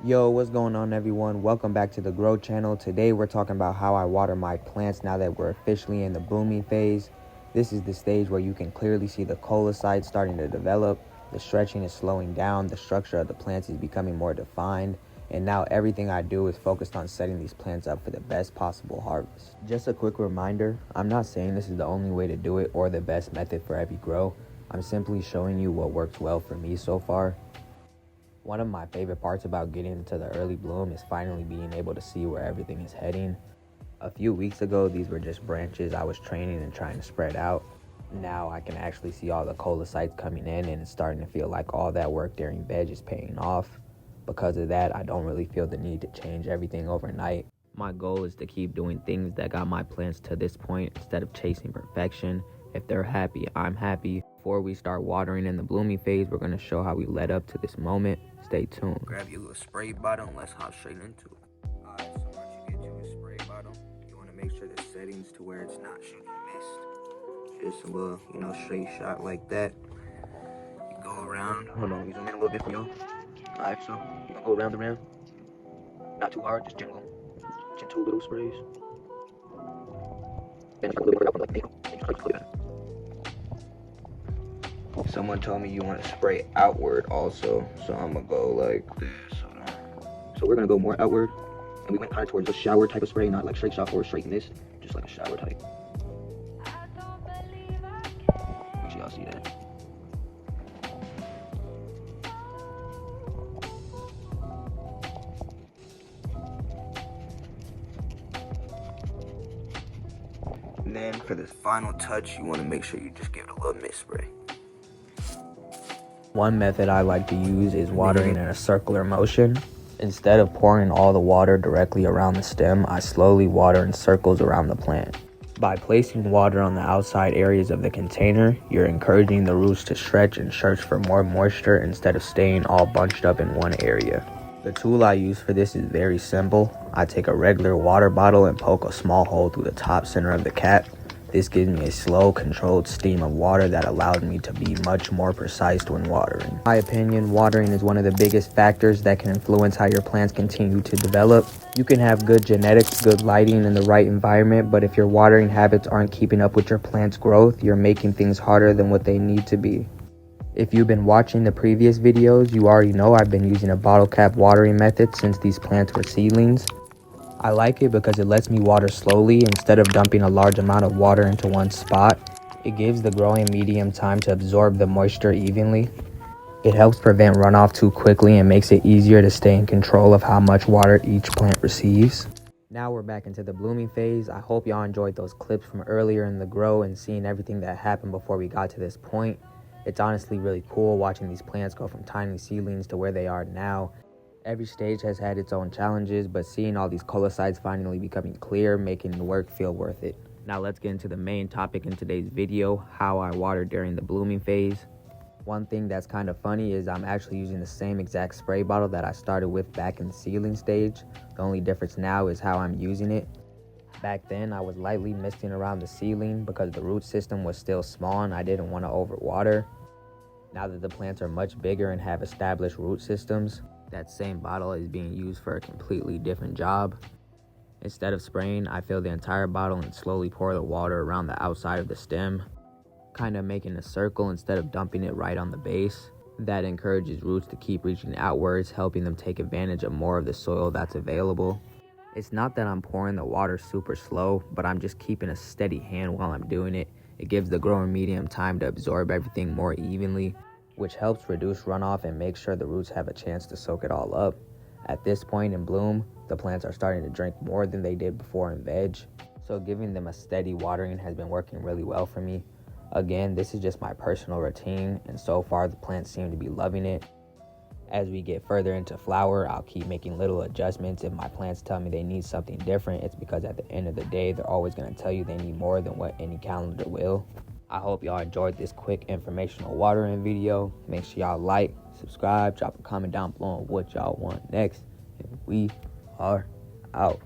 Yo, what's going on, everyone? Welcome back to the Grow channel. Today we're talking about how I water my plants now that we're officially in the blooming phase. This is the stage where you can clearly see the colocytes starting to develop, the stretching is slowing down, the structure of the plants is becoming more defined, and now everything I do is focused on setting these plants up for the best possible harvest. Just a quick reminder, I'm not saying this is the only way to do it or the best method for every grow. I'm simply showing you what works well for me so far. One of my favorite parts about getting into the early bloom is finally being able to see where everything is heading. A few weeks ago, these were just branches I was training and trying to spread out. Now I can actually see all the colocytes coming in, and it's starting to feel like all that work during veg is paying off. Because of that, I don't really feel the need to change everything overnight. My goal is to keep doing things that got my plants to this point instead of chasing perfection. If they're happy, I'm happy. Before we start watering in the blooming phase, we're going to show how we led up to this moment. Stay tuned. Grab your little spray bottle and let's hop straight into it. Alright, so once you get to the spray bottle, you want to make sure the settings to where it's not shooting mist. Just a little, straight shot like that. You go around. Hold on, you zoom in a little bit for y'all. Alright, so you gonna go around the rim. Not too hard, just gentle little sprays. And if I little bit like someone told me you want to spray outward also, so I'm gonna go like this. So we're gonna go more outward, and we went kind of towards a shower type of spray, not like straight shot or straight mist, just like a shower type. Make sure y'all see that. And then for this final touch, you want to make sure you just give it a little mist spray. One method I like to use is watering in a circular motion. Instead of pouring all the water directly around the stem, I slowly water in circles around the plant. By placing water on the outside areas of the container, you're encouraging the roots to stretch and search for more moisture instead of staying all bunched up in one area. The tool I use for this is very simple. I take a regular water bottle and poke a small hole through the top center of the cap. This gives me a slow, controlled stream of water that allows me to be much more precise when watering. In my opinion, watering is one of the biggest factors that can influence how your plants continue to develop. You can have good genetics, good lighting, and the right environment, but if your watering habits aren't keeping up with your plant's growth, you're making things harder than what they need to be. If you've been watching the previous videos, you already know I've been using a bottle cap watering method since these plants were seedlings. I like it because it lets me water slowly instead of dumping a large amount of water into one spot. It gives the growing medium time to absorb the moisture evenly. It helps prevent runoff too quickly and makes it easier to stay in control of how much water each plant receives. Now we're back into the blooming phase. I hope y'all enjoyed those clips from earlier in the grow and seeing everything that happened before we got to this point. It's honestly really cool watching these plants go from tiny seedlings to where they are now. Every stage has had its own challenges, but seeing all these colocytes finally becoming clear, making the work feel worth it. Now let's get into the main topic in today's video, how I water during the blooming phase. One thing that's kind of funny is I'm actually using the same exact spray bottle that I started with back in the seedling stage. The only difference now is how I'm using it. Back then, I was lightly misting around the seedling because the root system was still small and I didn't want to overwater. Now that the plants are much bigger and have established root systems, that same bottle is being used for a completely different job. Instead of spraying, I fill the entire bottle and slowly pour the water around the outside of the stem, kind of making a circle instead of dumping it right on the base. That encourages roots to keep reaching outwards, helping them take advantage of more of the soil that's available. It's not that I'm pouring the water super slow, but I'm just keeping a steady hand while I'm doing it. It gives the growing medium time to absorb everything more evenly, which helps reduce runoff and make sure the roots have a chance to soak it all up. At this point in bloom, the plants are starting to drink more than they did before in veg, so giving them a steady watering has been working really well for me. Again, this is just my personal routine, and so far the plants seem to be loving it. As we get further into flower, I'll keep making little adjustments. If my plants tell me they need something different, it's because at the end of the day, they're always going to tell you they need more than what any calendar will. I hope y'all enjoyed this quick informational watering video. Make sure y'all like, subscribe, drop a comment down below on what y'all want next. And we are out.